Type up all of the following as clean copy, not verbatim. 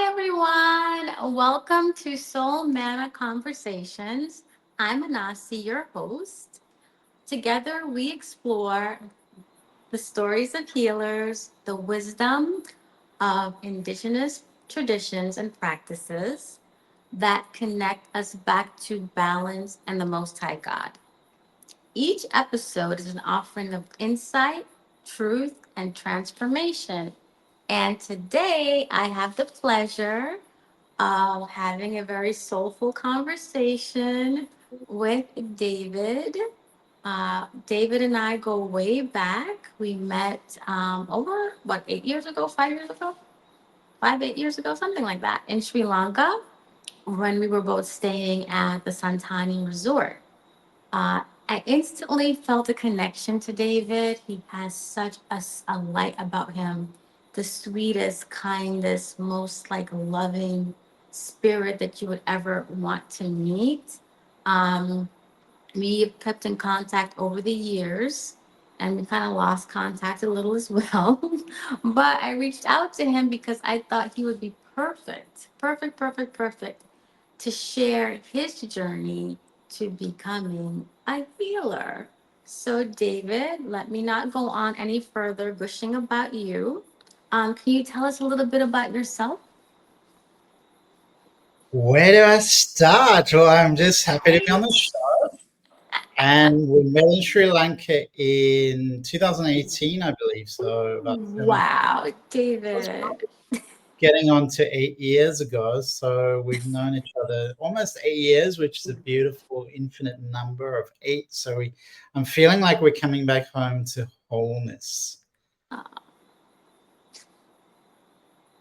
everyone. Welcome to Soul Manna Conversations. I'm Anasi, your host. Together, we explore the stories of healers, the wisdom of indigenous traditions and practices that connect us back to balance and the Most High God. Each episode is an offering of insight, truth, and transformation. And today I have the pleasure having a very soulful conversation with David. David and I go way back. We met over, what, 8 years ago, 5 years ago? 8 years ago, something like that, in Sri Lanka when we were both staying at the Santani Resort. I instantly felt a connection to David. He has such a light about him, the sweetest, kindest, most like loving spirit that you would ever want to meet. Um, we kept in contact over the years and we kind of lost contact a little as well. But I reached out to him because I thought he would be perfect, perfect, perfect, perfect to share his journey to becoming a healer. So, David, let me not go on any further gushing about you. Can you tell us a little bit about yourself? Where do I start? Well, I'm just happy to be on the show. And we met in Sri Lanka in 2018, I believe. So about Wow, David. getting on to 8 years ago. So we've known each other almost 8 years, which is a beautiful infinite number of eight. So I'm feeling like we're coming back home to wholeness.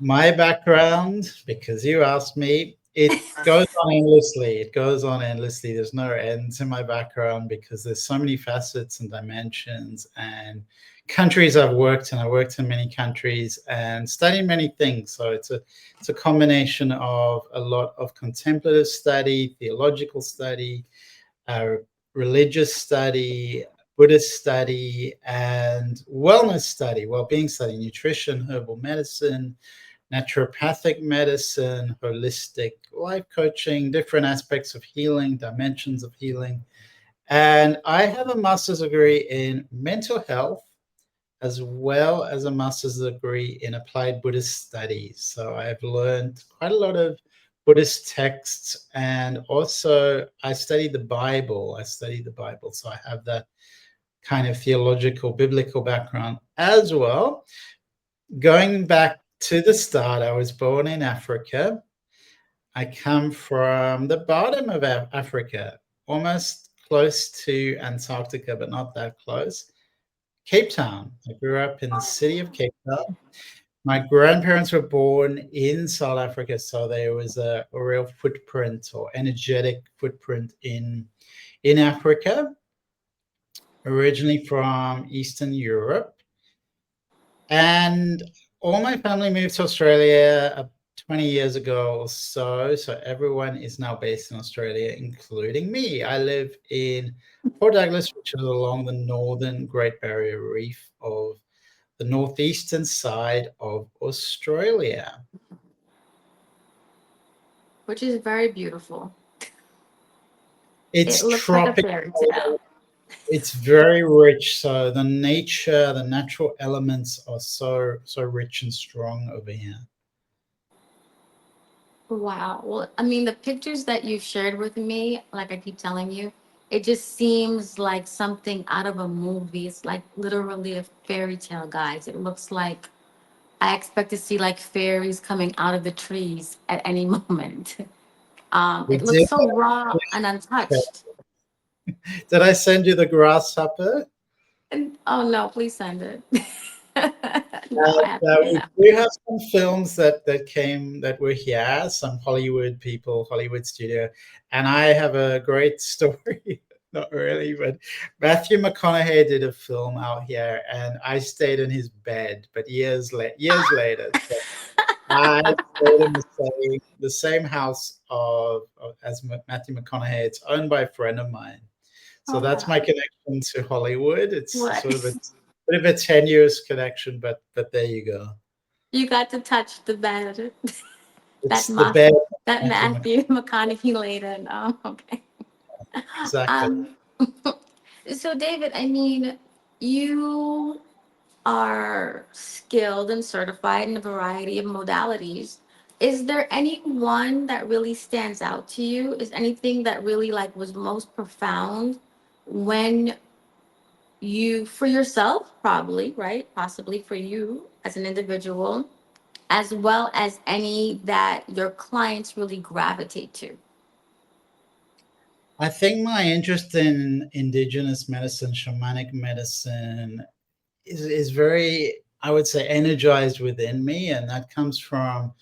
My background, because you asked me, it goes on endlessly. It goes on endlessly. There's no end to my background because there's so many facets and dimensions and countries I've worked in. I worked in many countries and studied many things. So it's a combination of a lot of contemplative study, theological study, uh, religious study, Buddhist study, and wellness study, well-being study, nutrition, herbal medicine, naturopathic medicine, holistic life coaching, different aspects of healing, dimensions of healing. And I have a master's degree in mental health as well as a master's degree in applied Buddhist studies. So I've learned quite a lot of Buddhist texts, and also I studied the Bible. So I have that kind of theological, biblical background as well. Going back to the start, I was born in Africa. I come from the bottom of Africa, almost close to Antarctica, but not that close. Cape Town. I grew up in the city of Cape Town. My grandparents were born in South Africa, so there was a real footprint or energetic footprint in Africa, originally from Eastern Europe. And all my family moved to Australia 20 years ago or so. So everyone is now based in Australia, including me. I live in Port Douglas, which is along the northern Great Barrier Reef of the northeastern side of Australia. Which is very beautiful. It It's looks like a tropical. fairy tale. It's very rich. So the natural elements are so rich and strong over here. Wow. Well, I mean, the pictures that you've shared with me, like I keep telling you, it just seems like something out of a movie. It's like literally a fairy tale, guys. It looks like I expect to see like fairies coming out of the trees at any moment. We It looks did. so raw and untouched. Did I send you the grasshopper? And oh no, please send it. No, I haven't seen We that. do have some films that were here, some Hollywood people, Hollywood studio, and I have a great story. Not really, but Matthew McConaughey did a film out here, and I stayed in his bed. But years later, so I stayed in the same house as Matthew McConaughey. It's owned by a friend of mine. So Oh that's my God. connection to Hollywood. It's What? sort of a bit of a tenuous connection, but there you go. You got to touch the bed. That It's the Mas- bed. that Matthew Matthew McConaughey later. Oh, okay. exactly. Um, so David, I mean, you are skilled and certified in a variety of modalities. Is there any one that really stands out to you? Is anything that really like was most profound when you, for yourself, probably, right? Possibly for you as an individual, as well as any that your clients really gravitate to? I think my interest in indigenous medicine, shamanic medicine, is very, I would say, energized within me, and that comes from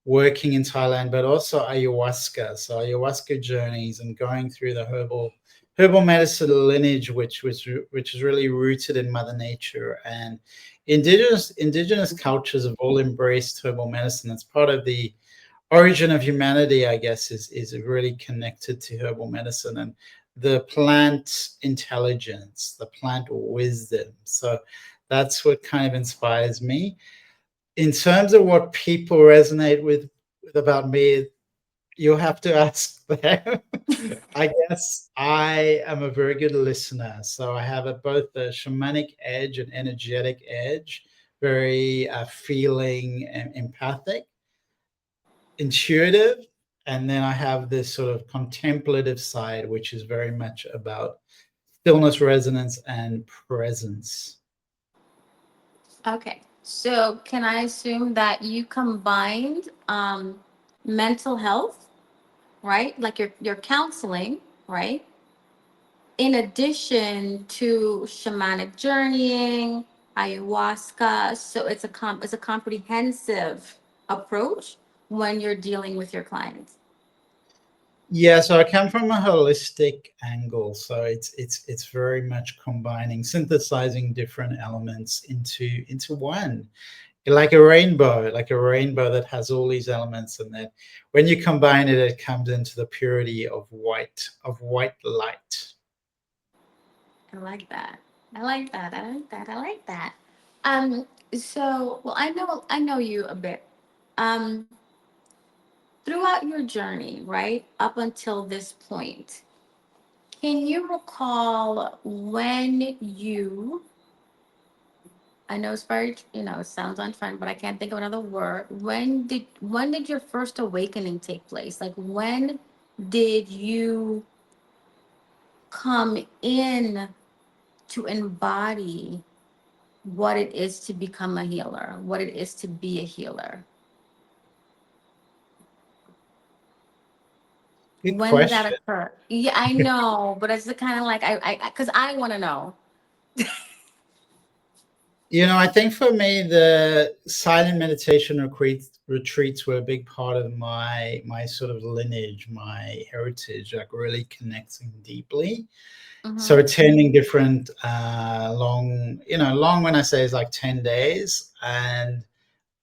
working in Thailand, but also ayahuasca. So ayahuasca journeys and going through the herbal medicine lineage, which is really rooted in Mother Nature, and indigenous cultures have all embraced herbal medicine. It's part of the origin of humanity, I guess, is really connected to herbal medicine and the plant intelligence, the plant wisdom. So that's what kind of inspires me. In terms of what people resonate with about me, you'll have to ask them. I guess I am a very good listener, so I have both a shamanic edge and energetic edge, very feeling and empathic, intuitive, and then I have this sort of contemplative side, which is very much about stillness, resonance, and presence. Okay. So can I assume that you combined mental health, right? Like your counseling, right? In addition to shamanic journeying, ayahuasca. So it's a comprehensive approach when you're dealing with your clients. Yeah, so I come from a holistic angle, so it's very much combining, synthesizing different elements into one, like a rainbow that has all these elements, and then when you combine it, it comes into the purity of white light. I like that. I like that. I like that. I like that. Um, so well I know you a bit. Um, throughout your journey, right, up until this point, can you recall when you, I know it's very, it sounds unfun, but I can't think of another word. When did your first awakening take place? Like when did you come in to embody what it is to become a healer, what it is to be a healer? Good When did that question. occur? Yeah, I know, but it's the kind of like because I want to know. I think for me, the silent meditation retreats were a big part of my sort of lineage, my heritage, like really connecting deeply. So Mm-hmm. attending different long when I say is like 10 days and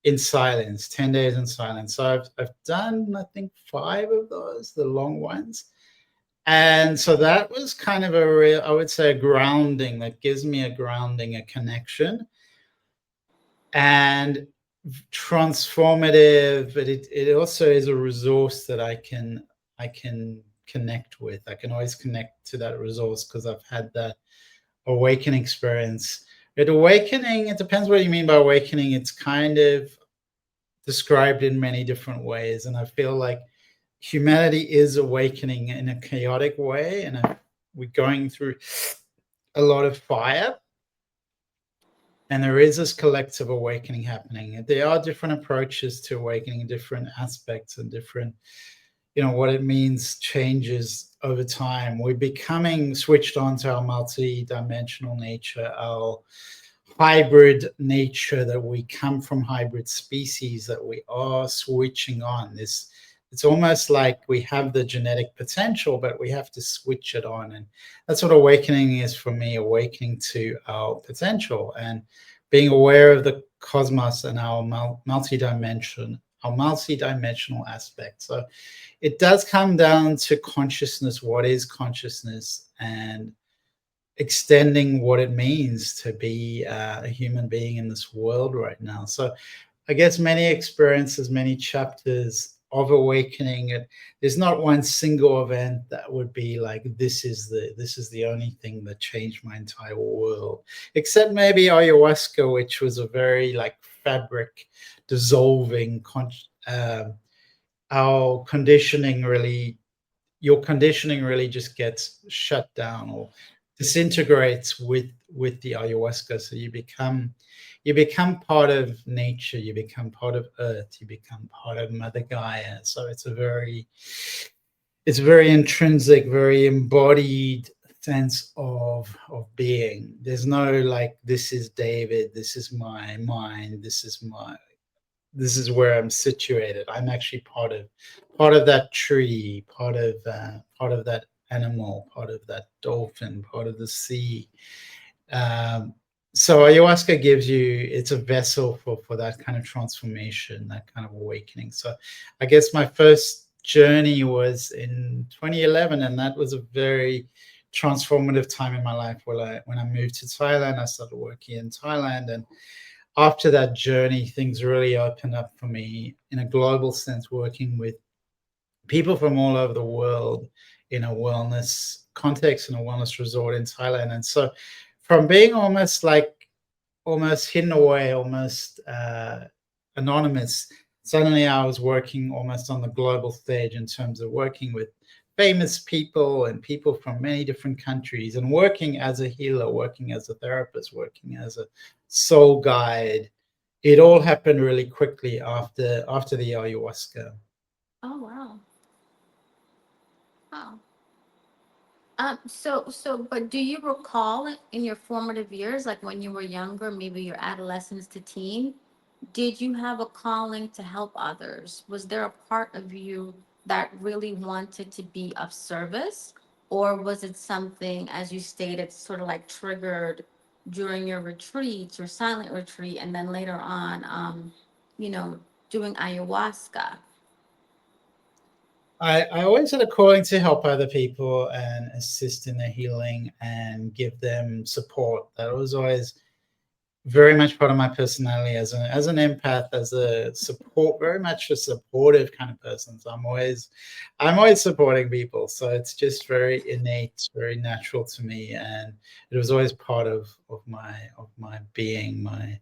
in silence, 10 days in silence. So I've done, I think, 5 of those, the long ones. And so that was kind of a real, I would say, a grounding that gives me a grounding, a connection, and transformative, but it also is a resource that I can connect with. I can always connect to that resource because I've had that awakening experience. But awakening, it depends what you mean by awakening. It's kind of described in many different ways, and I feel like humanity is awakening in a chaotic way, and we're going through a lot of fire, and there is this collective awakening happening. There are different approaches to awakening, different aspects, and different, what it means changes over time. We're becoming switched on to our multi-dimensional nature, our hybrid nature, that we come from hybrid species, that we are switching on. This, it's almost like we have the genetic potential, but we have to switch it on. And that's what awakening is for me, awakening to our potential and being aware of the cosmos and our multi-dimensional aspect. So it does come down to consciousness. What is consciousness? And extending what it means to be a human being in this world right now. So I guess many experiences, many chapters of awakening. There's not one single event that would be like this is the only thing that changed my entire world, except maybe ayahuasca, which was a very like fabric dissolving our conditioning really your conditioning really just gets shut down or disintegrates with the ayahuasca. So you become part of nature, you become part of earth, you become part of Mother Gaia. So it's very intrinsic, very embodied sense of being. There's no like, this is David, this is my mind, this is where I'm situated. I'm actually part of that tree, part of that animal, part of that dolphin, part of the sea. Um, so ayahuasca gives you, it's a vessel for that kind of transformation, that kind of awakening. So I guess my first journey was in 2011, and that was a very transformative time in my life. When I moved to Thailand, I started working in Thailand, and after that journey, things really opened up for me in a global sense, working with people from all over the world in a wellness context, in a wellness resort in Thailand. And so, from being almost hidden away, almost anonymous, suddenly I was working almost on the global stage in terms of working with famous people and people from many different countries, and working as a healer, working as a therapist, working as a soul guide. It all happened really quickly after the ayahuasca. Oh, wow. Wow. But do you recall in your formative years, like when you were younger, maybe your adolescence to teen, did you have a calling to help others? Was there a part of you that really wanted to be of service? Or was it something, as you stated, sort of like triggered during your retreats or silent retreat, and then later on, you know, doing ayahuasca? I always had a calling to help other people and assist in their healing and give them support. That was always very much part of my personality as an empath, as a support, very much a supportive kind of person. So I'm always supporting people. So it's just very innate, very natural to me, and it was always part of my being, my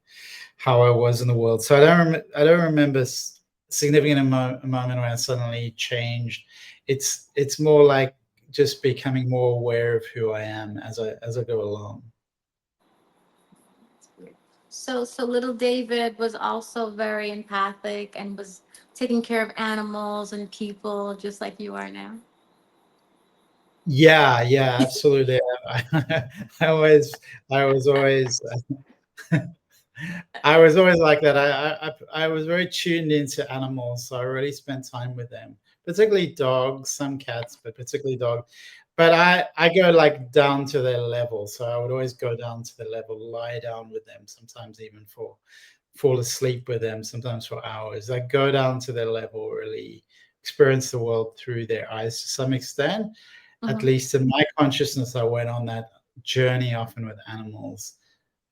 how I was in the world. So I don't remember significant moment when I suddenly changed. It's more like just becoming more aware of who I am as I go along. So little David was also very empathic and was taking care of animals and people just like you are now. Yeah, yeah, absolutely. I always, I was always, I was always like that. I was very tuned into animals, so I really spent time with them, particularly dogs, some cats, but particularly dogs. But I go like down to their level, so I would always go down to the level, lie down with them, sometimes even for fall asleep with them, sometimes for hours. I go down to their level, really experience the world through their eyes to some extent. At Mhm. least in my consciousness, I went on that journey often with animals.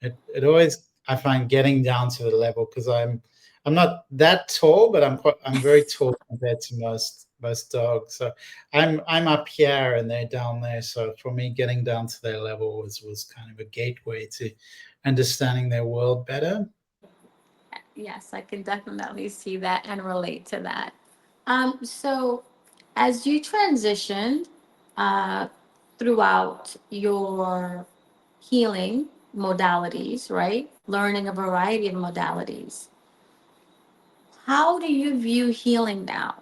It always, I find, getting down to the level, because I'm not that tall, but I'm very tall compared to most dogs. So I'm up here and they're down there. So for me, getting down to their level was kind of a gateway to understanding their world better. Yes, I can definitely see that and relate to that. So as you transitioned uh, throughout your healing modalities, right? Learning a variety of modalities. How do you view healing now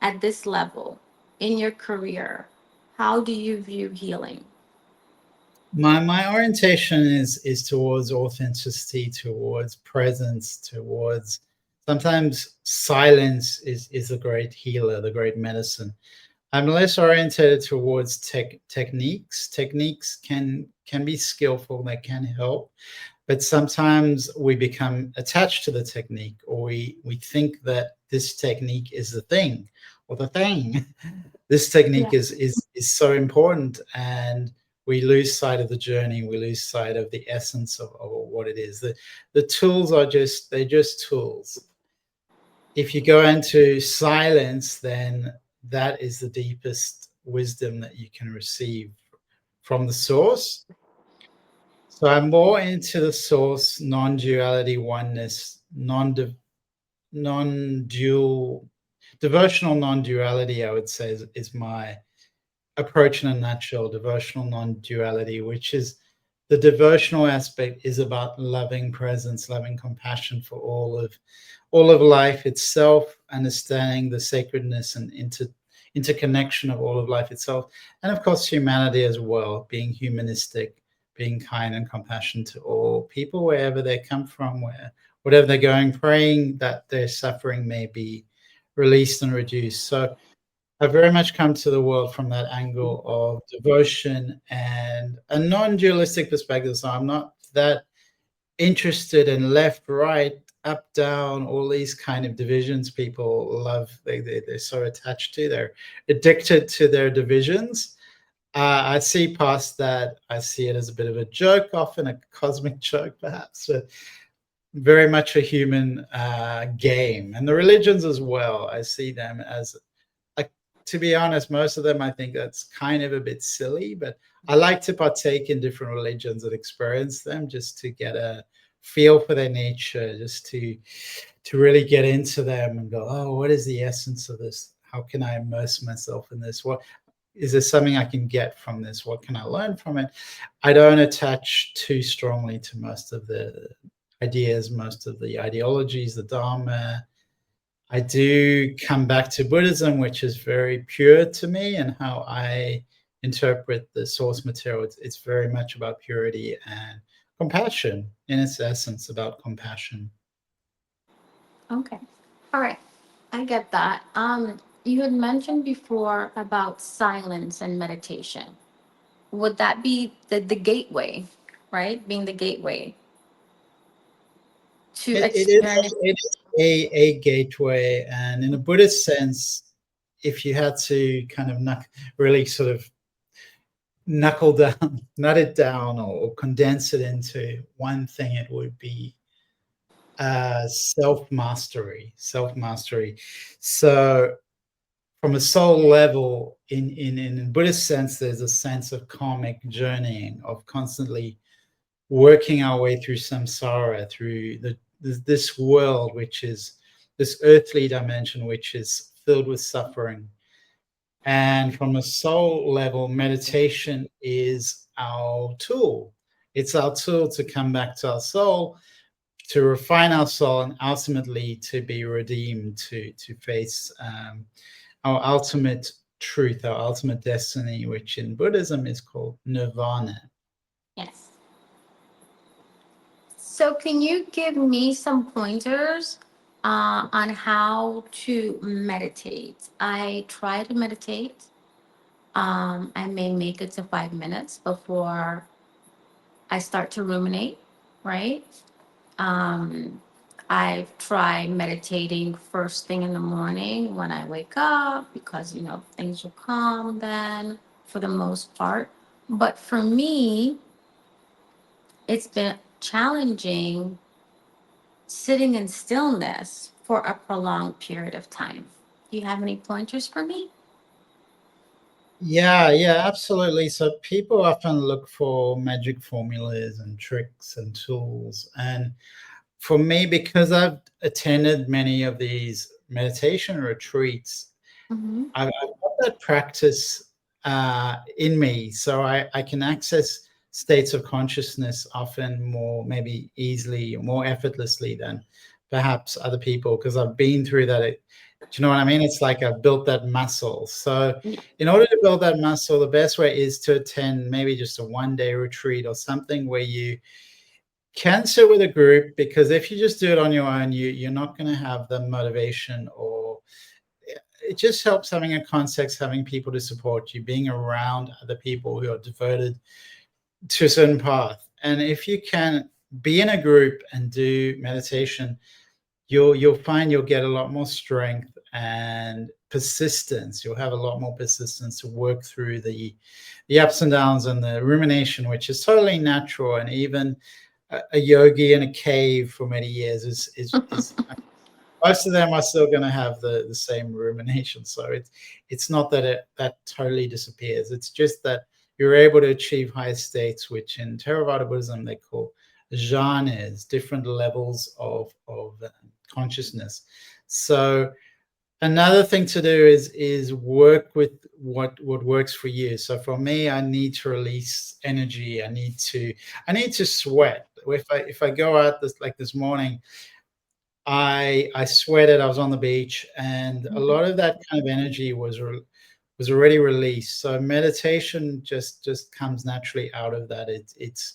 at this level in your career? How do you view healing? My orientation is towards authenticity, towards presence, towards sometimes silence is a great healer, the great medicine. I'm less oriented towards techniques. Techniques can be skillful, they can help, but sometimes we become attached to the technique, or we think that this technique is the thing or the thing. This technique Yeah. is so important, and we lose sight of the journey, we lose sight of the essence of what it is. The tools are just, they're just tools. if you go into silence, then that is the deepest wisdom that you can receive from the source. So I'm more into the source, non-duality, oneness, non-dual, devotional non-duality, I would say, is my approach in a nutshell. Devotional non-duality, which is the devotional aspect, is about loving presence, loving compassion for all of life itself, understanding the sacredness and interconnection of all of life itself, and of course humanity as well, being humanistic, being kind and compassionate to all people wherever they come from, whatever they're going, praying that their suffering may be released and reduced. So I very much come to the world from that angle of devotion and a non-dualistic perspective. So I'm not that interested in left, right, up, down, all these kind of divisions people love. They're so attached to. They're addicted to their divisions. I see past that. I see it as a bit of a joke, often a cosmic joke, perhaps, but very much a human game. And the religions as well, I see them as, to be honest, most of them I think that's kind of a bit silly, but I like to partake in different religions and experience them just to get a feel for their nature, just to really get into them and go, oh, what is the essence of this? How can I immerse myself in this? What is there something I can get from this? What can I learn from it? I don't attach too strongly to most of the ideas, most of the ideologies, the Dharma. I do come back to Buddhism, which is very pure to me, and how I interpret the source material. It's very much about purity and compassion, in its essence, about compassion. Okay. All right. I get that. You had mentioned before about silence and meditation. Would that be the gateway, right? Being the gateway to experience. It is a gateway, and in a Buddhist sense, if you had to kind of really sort of knuckle down, nut it down, or condense it into one thing, it would be self mastery. Self mastery. So, from a soul level, in Buddhist sense, there's a sense of karmic journeying, of constantly working our way through samsara, through this world, which is this earthly dimension, which is filled with suffering. And from a soul level, meditation is our tool. It's our tool to come back to our soul, to refine our soul, and ultimately to be redeemed, to face our ultimate truth, our ultimate destiny, which in Buddhism is called nirvana. Yes. So, can you give me some pointers on how to meditate? I try to meditate. I may make it to 5 minutes before I start to ruminate, right? Um, I've tried meditating first thing in the morning when I wake up because, things will calm then for the most part. But for me, it's been challenging sitting in stillness for a prolonged period of time. Do you have any pointers for me? Yeah, absolutely. So people often look for magic formulas and tricks and tools. And for me, because I've attended many of these meditation retreats, Mm-hmm. I've got that practice in me. So I can access states of consciousness often more, maybe easily, or more effortlessly than perhaps other people, because I've been through that. Do you know what I mean? It's like I've built that muscle. So in order to build that muscle, the best way is to attend maybe just a 1 day retreat or something where you can sit with a group, because if you just do it on your own, you're not going to have the motivation, or it just helps having a context, having people to support you, being around other people who are devoted to a certain path. And if you can be in a group and do meditation, you'll find you'll get a lot more strength and persistence. You'll have a lot more persistence to work through the ups and downs and the rumination, which is totally natural. And even a yogi in a cave for many years is most of them are still going to have the same rumination. So it's not that that totally disappears. It's just that you're able to achieve higher states, which in Theravada Buddhism they call jhanas, different levels of consciousness. So another thing to do is work with what works for you. So for me, I need to release energy. I need to sweat. If I go out this morning, I sweated. I was on the beach, and a lot of that kind of energy was already released. So meditation just comes naturally out of that. It's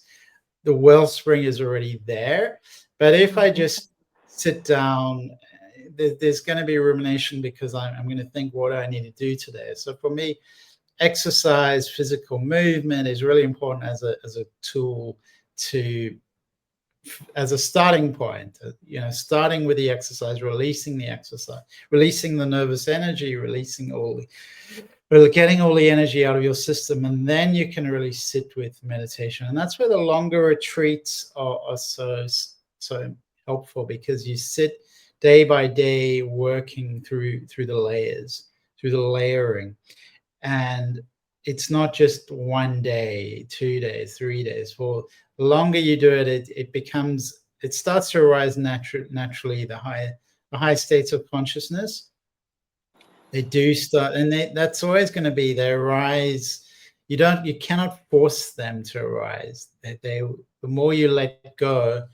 the wellspring is already there. But if I just sit down, there's going to be rumination because I'm going to think, what do I need to do today? So for me, exercise, physical movement is really important as a tool to as a starting point, starting with the exercise, releasing the exercise, releasing the nervous energy, getting all the energy out of your system, and then you can really sit with meditation. And that's where the longer retreats are so helpful, because you sit day by day working through the layers, through the layering. And it's not just 1 day, 2 days, 3 days. For the longer you do it, it starts to arise naturally. The high states of consciousness, they do start, and that's always going to be, they arise. You cannot force them to arise. The more you let go,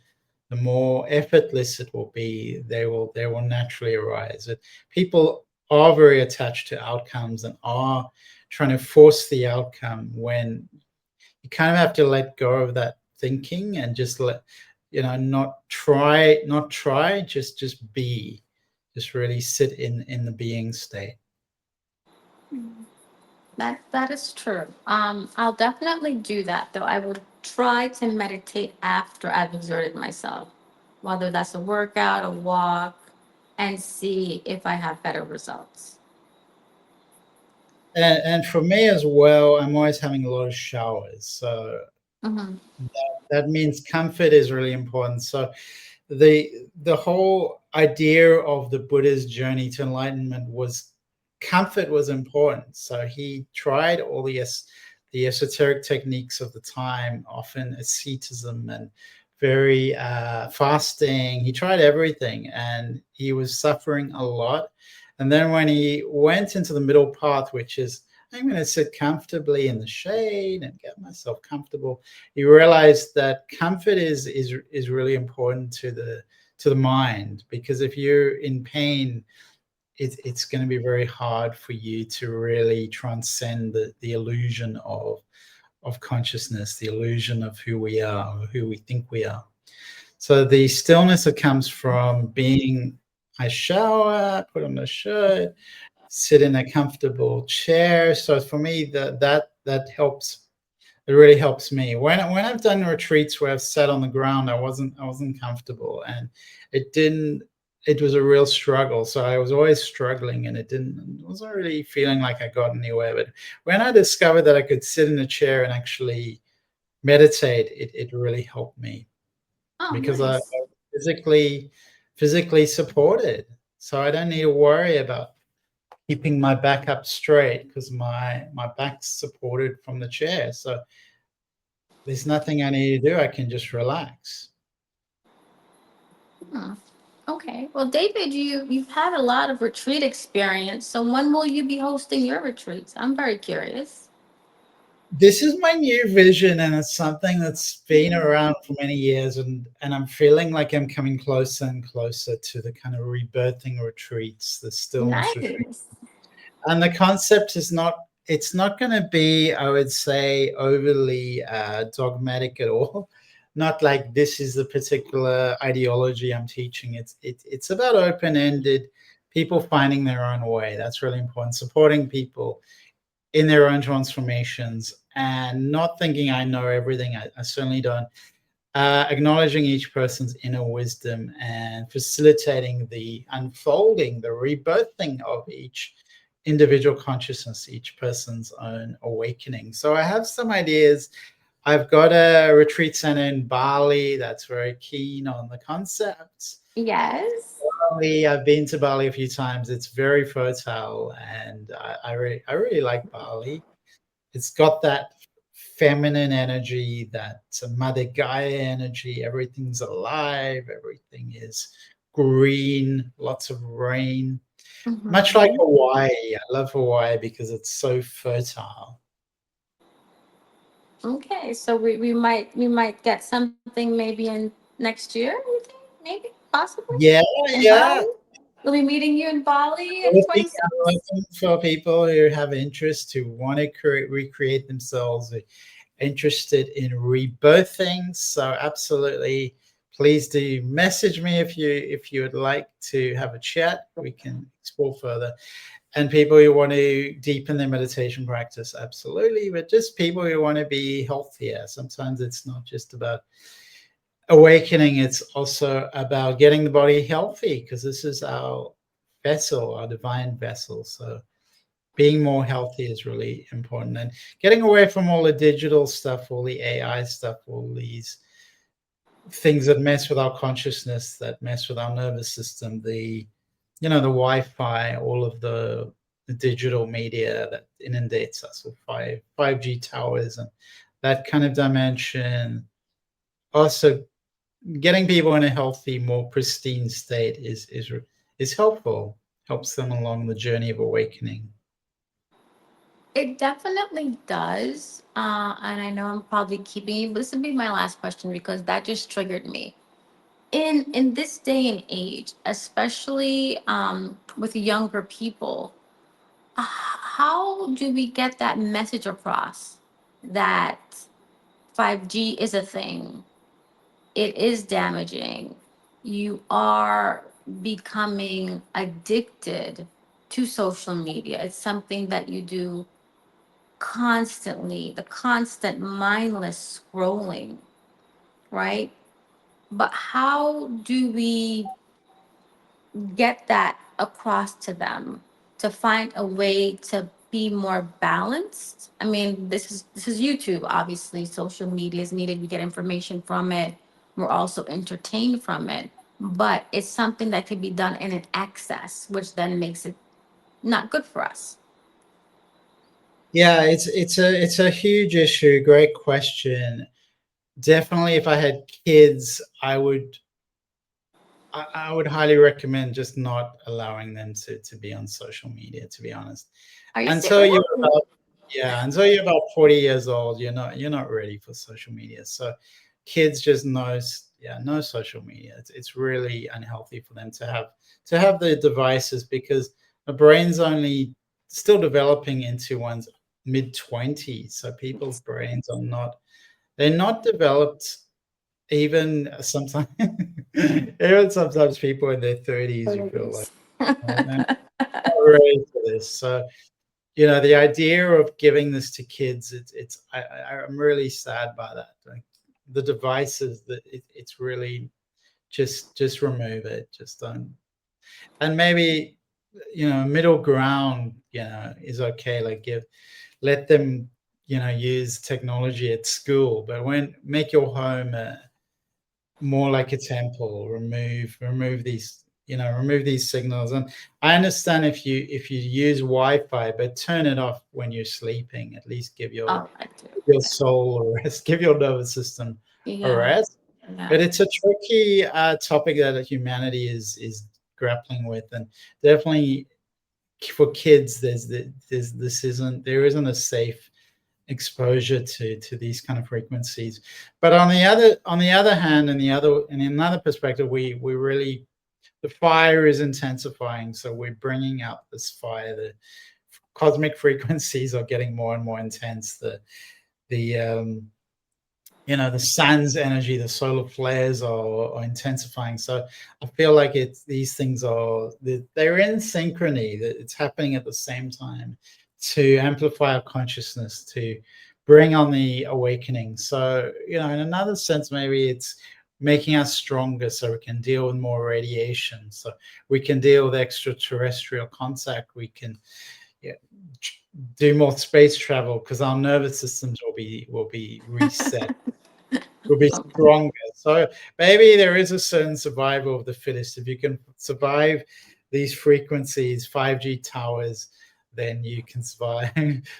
the more effortless it will be. They will naturally arise. People are very attached to outcomes and are trying to force the outcome, when you kind of have to let go of that thinking and just not try, just be, just really sit in the being state. That is true. I'll definitely do that, though. I will try to meditate after I've exerted myself, whether that's a workout, a walk, and see if I have better results. And for me as well, I'm always having a lot of showers, so Hmm. that means comfort is really important. So the whole idea of the Buddha's journey to enlightenment was comfort was important. So he tried all the esoteric techniques of the time, often asceticism and very fasting. He tried everything, and he was suffering a lot. And then when he went into the middle path, which is, I'm going to sit comfortably in the shade and get myself comfortable, he realized that comfort is really important to the mind, because if you're in pain, it's going to be very hard for you to really transcend the illusion of consciousness, the illusion of who we are, or who we think we are. So the stillness that comes from being, I shower, put on a shirt, sit in a comfortable chair. So for me, that helps. It really helps me. When I've done retreats where I've sat on the ground, I wasn't comfortable, and it didn't. It was a real struggle. So I was always struggling, and it wasn't really feeling like I got anywhere. But when I discovered that I could sit in a chair and actually meditate, it really helped me, Oh, because I nice. physically supported. So I don't need to worry about keeping my back up straight, because my back's supported from the chair. So there's nothing I need to do. I can just relax. Hmm. Okay. Well, David, you've had a lot of retreat experience. So when will you be hosting your retreats? I'm very curious. This is my new vision, and it's something that's been around for many years, and I'm feeling like I'm coming closer and closer to the kind of rebirthing retreats, the stillness retreat. Nice. And the concept is not, it's not going to be, I would say, overly dogmatic at all. Not like this is the particular ideology I'm teaching. It's about open-ended, people finding their own way. That's really important. Supporting people in their own transformations, and not thinking I know everything. I certainly don't. Acknowledging each person's inner wisdom and facilitating the unfolding, the rebirthing of each individual consciousness, each person's own awakening. So I have some ideas. I've got a retreat center in Bali that's very keen on the concepts. Yes. Bali. I've been to Bali a few times. It's very fertile, and I really like Bali. It's got that feminine energy, that Mother Gaia energy. Everything's alive. Everything is green. Lots of rain. Much like Mhm. Hawaii. I love Hawaii because it's so fertile. Okay, so we might get something maybe in next year. You think maybe possibly Yeah, in yeah. Bali? We'll be meeting you in Bali in Looking, 26. looking for people who have interest, who want to recreate themselves, interested in rebirthing. So absolutely, please do message me if you would like to have a chat. We can explore further. And people who want to deepen their meditation practice, absolutely. But just people who want to be healthier. Sometimes it's not just about awakening, it's also about getting the body healthy, because this is our vessel, our divine vessel. So being more healthy is really important, and getting away from all the digital stuff, all the AI stuff, all these things that mess with our consciousness, that mess with our nervous system, the Wi-Fi, all of the digital media that inundates us with 5G towers and that kind of dimension. Also, getting people in a healthy, more pristine state is helpful. Helps them along the journey of awakening. It definitely does. And I know I'm probably keeping you, but this will be my last question because that just triggered me. In this day and age, especially with younger people, how do we get that message across that 5G is a thing? It is damaging. You are becoming addicted to social media. It's something that you do constantly, the constant mindless scrolling, right? But how do we get that across to them to find a way to be more balanced? I mean, this is YouTube, obviously. Social media is needed. We get information from it. We're also entertained from it. But it's something that could be done in an excess, which then makes it not good for us. Yeah, it's a huge issue. Great question. Definitely, if I had kids, I would highly recommend just not allowing them to be on social media, to be honest. Are you Until serious? you're about Yeah, until you're about 40 years old, you're not ready for social media. So kids just yeah, no social media. It's really unhealthy for them to have the devices, because the brain's only still developing into one's mid-20s. So people's brains they're not developed. Even sometimes people in their 30s, you feel like, oh, they're not ready for this. So the idea of giving this to kids, I'm really sad by that. Like, the devices, that it's really just remove it. Just don't. And maybe middle ground, is okay. Like, let them use technology at school, but when make your home more like a temple. Remove these signals. And I understand if you use Wi-Fi, but turn it off when you're sleeping. At least give your Oh, I do. your soul a rest, give your nervous system a Yeah. rest. Yeah. But it's a tricky topic that humanity is grappling with. And definitely for kids, there isn't a safe exposure to these kind of frequencies. But on the other hand, in another perspective, we really, the fire is intensifying. So we're bringing out this fire. The cosmic frequencies are getting more and more intense. The sun's energy, the solar flares are intensifying. So I feel like these things they're in synchrony, that it's happening at the same time, to amplify our consciousness, to bring on the awakening. So, in another sense, maybe it's making us stronger, so we can deal with more radiation, so we can deal with extraterrestrial contact. We can, yeah, do more space travel, because our nervous systems will be reset, will be stronger. So maybe there is a certain survival of the fittest. If you can survive these frequencies, 5G towers, then you can survive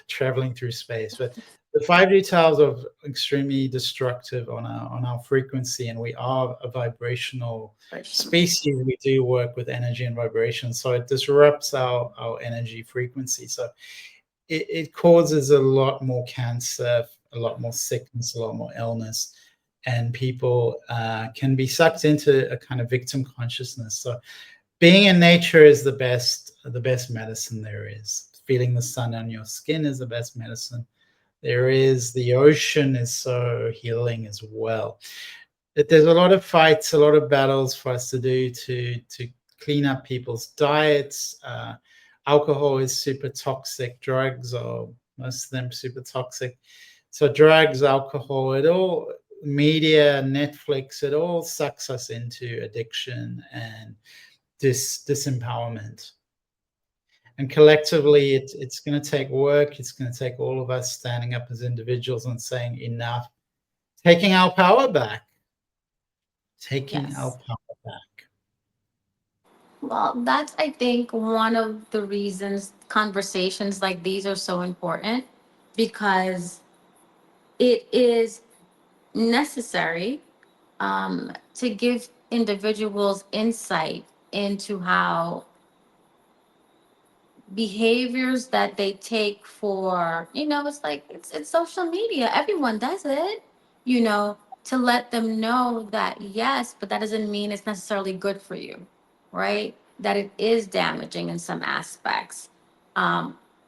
traveling through space. But the 5G towers are extremely destructive on our frequency, and we are a vibrational species. We do work with energy and vibration, so it disrupts our energy frequency. So it causes a lot more cancer, a lot more sickness, a lot more illness, and people can be sucked into a kind of victim consciousness. So being in nature is the best medicine there is. Feeling the sun on your skin is the best medicine there is. The ocean is so healing as well. There's a lot of fights, a lot of battles for us to do to clean up people's diets. Alcohol is super toxic. Drugs are, most of them, super toxic. So drugs, alcohol, it all, media, Netflix, it all sucks us into addiction and disempowerment. And collectively, it's going to take work. It's going to take all of us standing up as individuals and saying enough, taking our power back, taking our Yes. power back. Well, that's, I think, one of the reasons conversations like these are so important, because it is necessary to give individuals insight into how behaviors that they take for, it's like it's social media, everyone does it, to let them know that yes, but that doesn't mean it's necessarily good for you, right? That it is damaging in some aspects.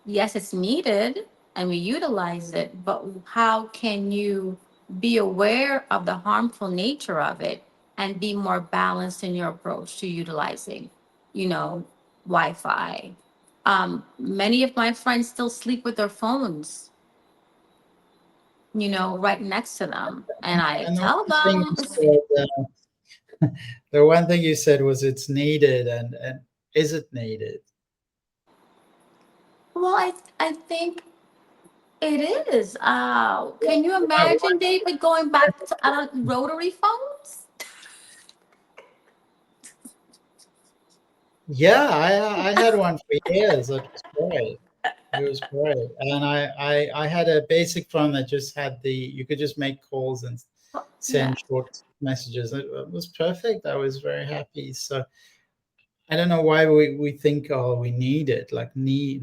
Yes, it's needed and we utilize it, but how can you be aware of the harmful nature of it and be more balanced in your approach to utilizing, you know Wi-Fi? Many of my friends still sleep with their phones, right next to them. And I And tell them, the one thing you said was it's needed, and is it needed? well, I think it is. Can you Uh, imagine, David, going back to rotary phones? yeah, I had one for years. It was great. It was great, and I had a basic phone that just had you could just make calls and Yeah. send short messages. It was perfect. I was very happy. So I don't know why we think, oh, we need it. Like, you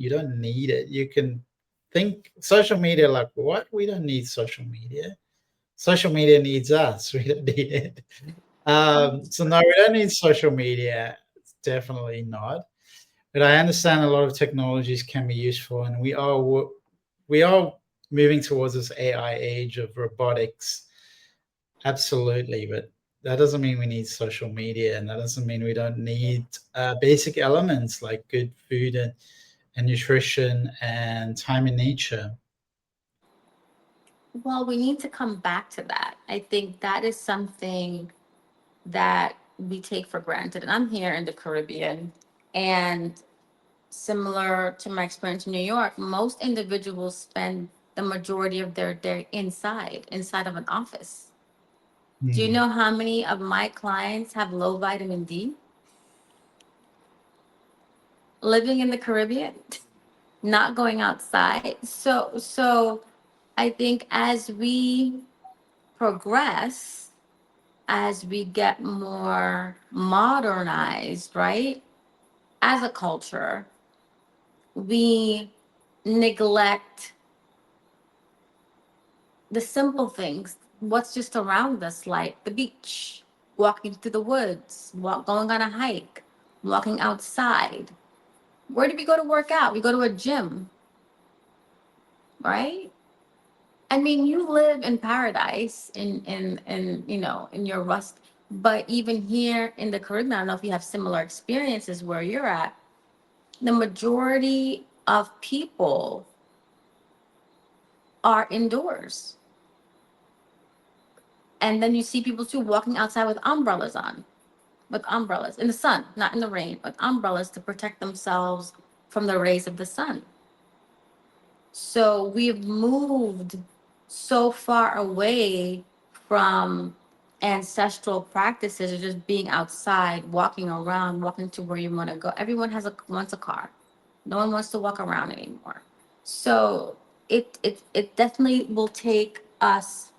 don't need it. You can think social media, like, what? We don't need social media. Social media needs us. We don't need it. So no, we don't need social media. It's definitely not. But I understand a lot of technologies can be useful, and we are moving towards this AI age of robotics. Absolutely, but that doesn't mean we need social media, and that doesn't mean we don't need basic elements like good food and nutrition and time in nature. Well, we need to come back to that. I think that is something that we take for granted. And I'm here in the Caribbean, and similar to my experience in New York, most individuals spend the majority of their day inside of an office. Do you Hmm. know how many of my clients have low vitamin D living in the Caribbean, not going outside? So I think as we progress, as we get more modernized, right? As a culture, we neglect the simple things, what's just around us, like the beach, walking through the woods, going on a hike, walking outside. Where do we go to work out? We go to a gym, right? I mean, you live in paradise in your rust, but even here in the Caribbean, I don't know if you have similar experiences where you're at. The majority of people are indoors. And then you see people too walking outside with umbrellas on, with umbrellas in the sun, not in the rain, with umbrellas to protect themselves from the rays of the sun. So we've moved so far away from ancestral practices of just being outside, walking around, walking to where you want to go. Everyone wants a car. No one wants to walk around anymore. So it definitely will take us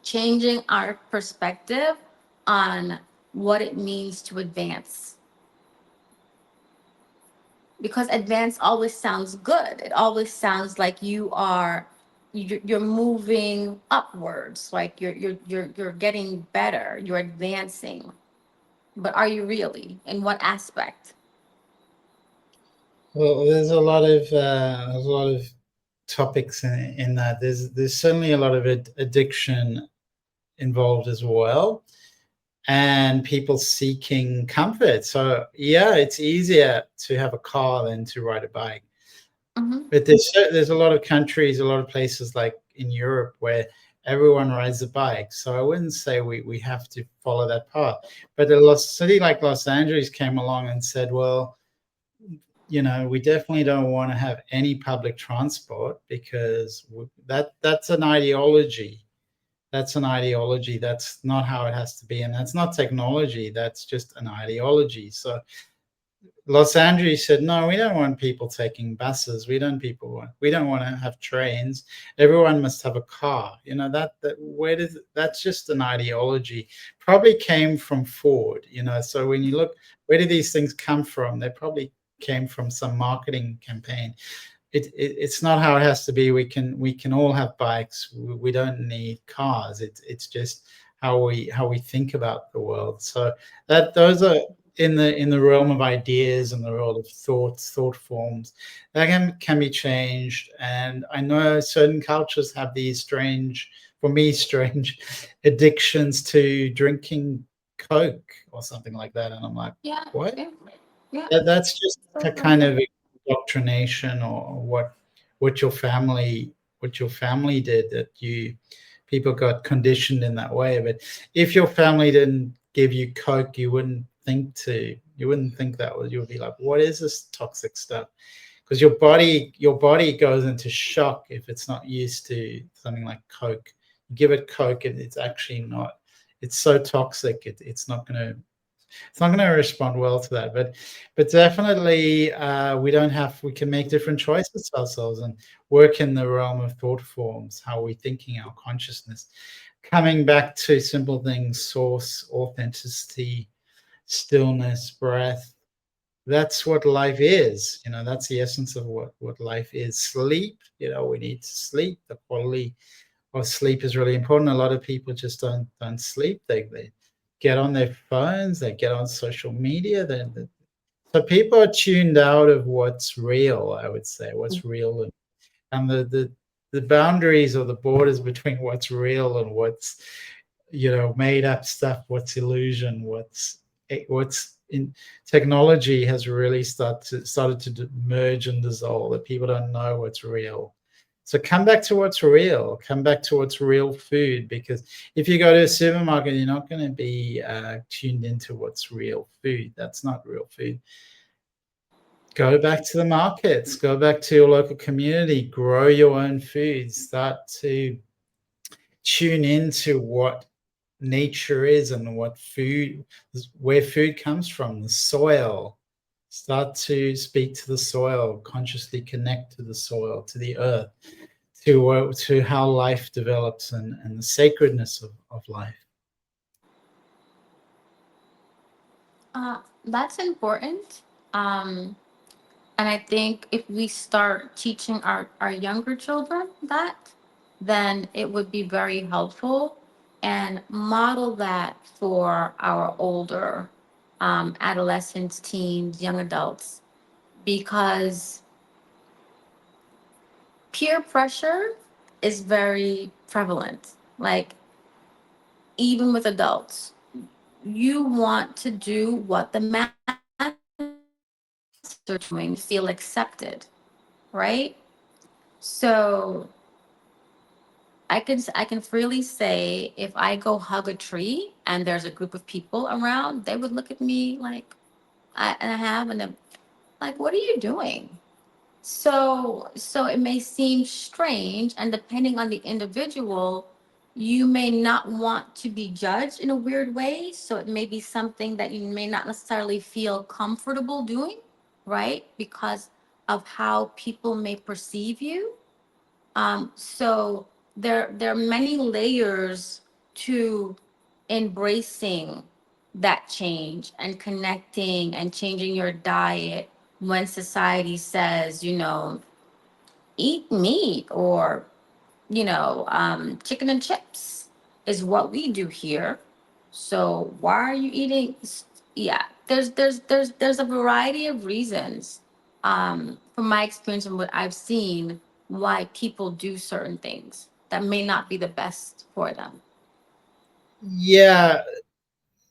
changing our perspective on what it means to advance, because advance always sounds good. It always sounds like you're moving upwards, like you're getting better, you're advancing. But are you really? In what aspect? Well, there's a lot of topics in that. There's certainly a lot of addiction involved as well, and people seeking comfort. So yeah, it's easier to have a car than to ride a bike. Mm-hmm. But there's a lot of countries, a lot of places like in Europe where everyone rides a bike. So I wouldn't say we have to follow that path. But a city like Los Angeles came along and said, well, we definitely don't want to have any public transport because that's an ideology. That's an ideology. That's not how it has to be, and that's not technology. That's just an ideology. So Los Angeles said, no, we don't want people taking buses. We don't want to have trains. Everyone must have a car. That's just an ideology. Probably came from Ford. So when you look, where did these things come from? They probably came from some marketing campaign. It's not how it has to be. We can all have bikes. We don't need cars. It's just how we think about the world. So those are in the realm of ideas and the realm of thought forms that can be changed. And I know certain cultures have these strange, for me, strange addictions to drinking Coke or something like that. And I'm like, Yeah, what? yeah, yeah. That's just So a right. kind of indoctrination, or what your family what your family did, that you people got conditioned in that way. But if your family didn't give you Coke, you wouldn't think that was, you would be like, what is this toxic stuff? Because your body goes into shock if it's not used to something like Coke. You give it Coke, and it's actually not. It's so toxic. It's not going to respond well to that. But definitely, we can make different choices to ourselves and work in the realm of thought forms, how we're thinking, our consciousness, coming back to simple things: source, authenticity, stillness, breath. That's what life is. That's the essence of what life is. Sleep. We need to sleep. The quality of sleep is really important. A lot of people just don't sleep. They get on their phones. They get on social media. So people are tuned out of what's real. I would say what's real, and the boundaries or the borders between what's real and what's made up stuff, what's illusion, what's in technology has really started to merge and dissolve. That people don't know what's real. So come back to what's real. Come back to what's real food, because if you go to a supermarket, you're not going to be tuned into what's real food. That's not real food. Go back to the markets. Go back to your local community. Grow your own food. Start to tune into what nature is and where food comes from, the soil. Start to speak to the soil, consciously connect to the soil, to the earth, to how life develops, and the sacredness of life. That's important. Um, and I think if we start teaching our younger children that, then it would be very helpful, and model that for our older adolescents, teens, young adults, because peer pressure is very prevalent. Like, even with adults, you want to do what the masses are doing to feel accepted, right? So I can freely say, if I go hug a tree and there's a group of people around, they would look at me like and like, what are you doing? So it may seem strange, and depending on the individual, you may not want to be judged in a weird way. So it may be something that you may not necessarily feel comfortable doing, right? Because of how people may perceive you. So there are many layers to embracing that change and connecting and changing your diet when society says, eat meat or chicken and chips is what we do here. So why are you eating? Yeah, there's a variety of reasons, from my experience and what I've seen, why people do certain things that may not be the best for them. Yeah,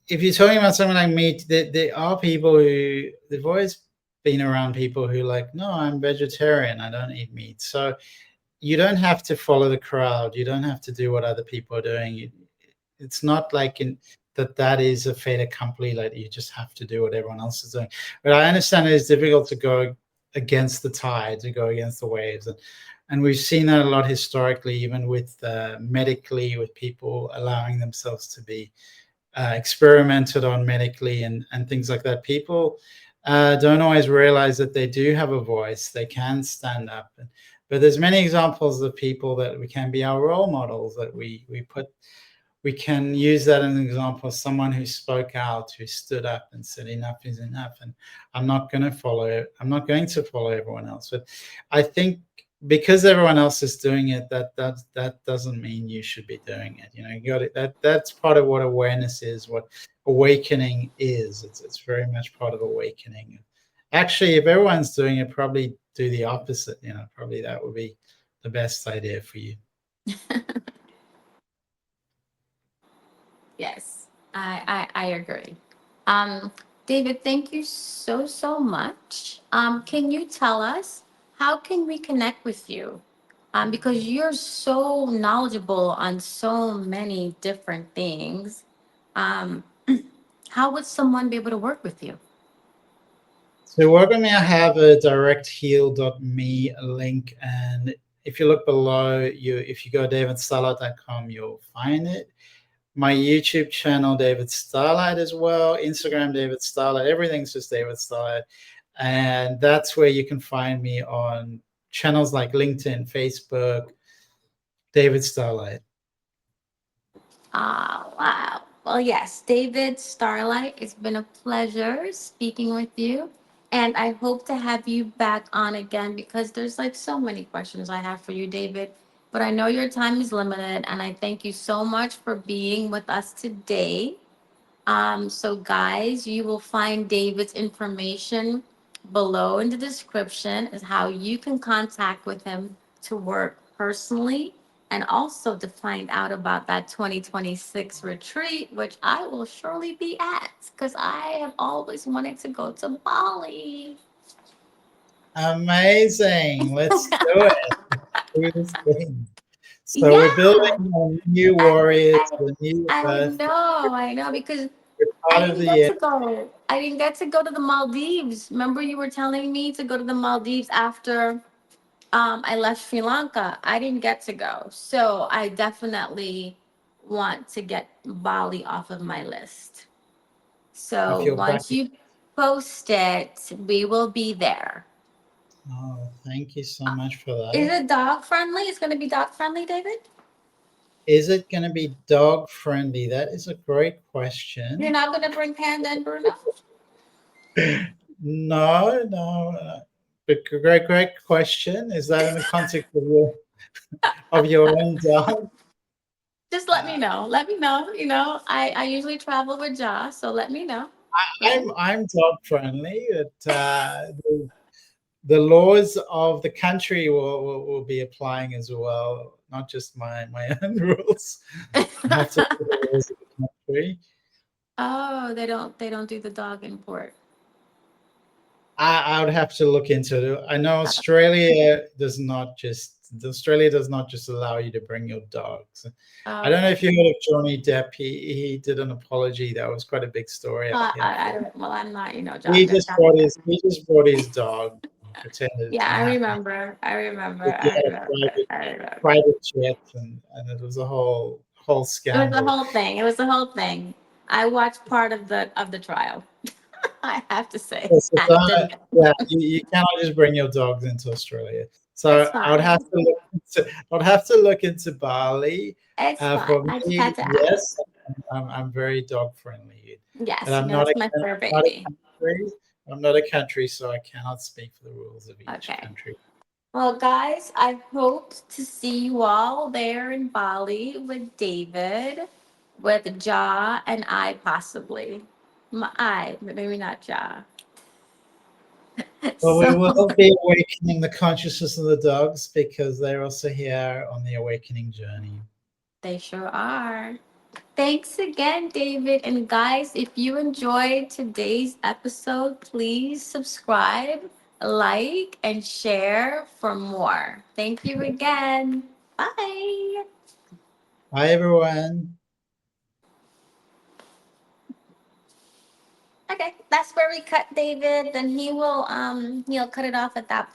if you're talking about something like meat, there are people who they've always been around people who like, no, I'm vegetarian, I don't eat meat. So you don't have to follow the crowd. You don't have to do what other people are doing. It's not like that is a fait accompli. Like you just have to do what everyone else is doing. But I understand it's difficult to go against the tide, to go against the waves, and we've seen that a lot historically, even with medically, with people allowing themselves to be experimented on medically and things like that. People don't always realize that they do have a voice. They can stand up. But there's many examples of people that we can be our role models, that we can use that as an example of someone who spoke out, who stood up and said enough is enough, and I'm not going to follow everyone else. But I think because everyone else is doing it, that doesn't mean you should be doing it. You got it. That's part of what awareness is, what awakening is. It's very much part of awakening. Actually, if everyone's doing it, probably do the opposite. Probably that would be the best idea for you. Yes, I agree. Um, David, thank you so, so much. Can you tell us how can we connect with you? Because you're so knowledgeable on so many different things. Um, how would someone be able to work with you? So work with me, I have a directheal.me link, and if you look below, if you go davidstarlight.com, you'll find it. My YouTube channel, David Starlyte, as well. Instagram, David Starlyte. Everything's just David Starlyte, and that's where you can find me on channels like LinkedIn, Facebook, David Starlyte. Ah, wow. Well, yes, David Starlight, it's been a pleasure speaking with you. And I hope to have you back on again because there's like so many questions I have for you, David. But I know your time is limited, and I thank you so much for being with us today. So guys, you will find David's information below in the description is how you can contact with him to work personally and also to find out about that 2026 retreat, which I will surely be at because I have always wanted to go to Bali. Amazing. Let's do it. Do this thing. So we're Yeah, building a new I, warriors, I, the new I earth. know, I know, because We're I part of didn't the get year. to go. I didn't get to go to the Maldives. Remember, you were telling me to go to the Maldives after I left Sri Lanka. I didn't get to go. So I definitely want to get Bali off of my list. I So feel once practical. you post it, we will be there. Oh, thank you so Uh, much for Is that. it dog friendly? It's going to be dog friendly, David? Is it going to be dog friendly? That is a great You're question. not going to bring Panda and Bruno? No, no. But great question. Is that in the context of your own dog? Just let me Uh, know. Let me know. I usually travel with Josh, so let me know. Right? I'm dog friendly. But the laws of the country will be applying as well, not just my own rules. I have to do the laws of the country. Oh, they don't do the dog import. I would have to look into it. I know Australia does not just allow you to bring your dogs. I don't know Okay. if you heard of Johnny Depp. He did an apology. That was quite a big story out here I for. don't, well, I'm not, He Johnny just brought Depp. his dog, pretended it Yeah, didn't I happen. remember. I remember. He I had a remember. I remember. private jet, and it was a whole It was the scandal. whole thing. It was the whole thing. I watched part of the trial. I have to say, Yes, I didn't. yeah, you cannot just bring your dogs into Australia. It's So fine. I would have to look into Bali. It's fine. For I just had me, to yes, ask. I'm very dog friendly, but Yes, you know that's my fur not a baby. country. I'm not a country, so I cannot speak for the rules of each Okay. country. Well, guys, I hope to see you all there in Bali with David, with Ja and I possibly. My I, but maybe not Ja. Well, we So will be awakening the consciousness of the dogs because they're also here on the awakening journey. they sure are. Thanks again, David. And guys, if you enjoyed today's episode, please subscribe, like, and share for more. Thank you again. Bye. Hi, everyone. Okay, that's where we cut David. Then he'll cut it off at that point.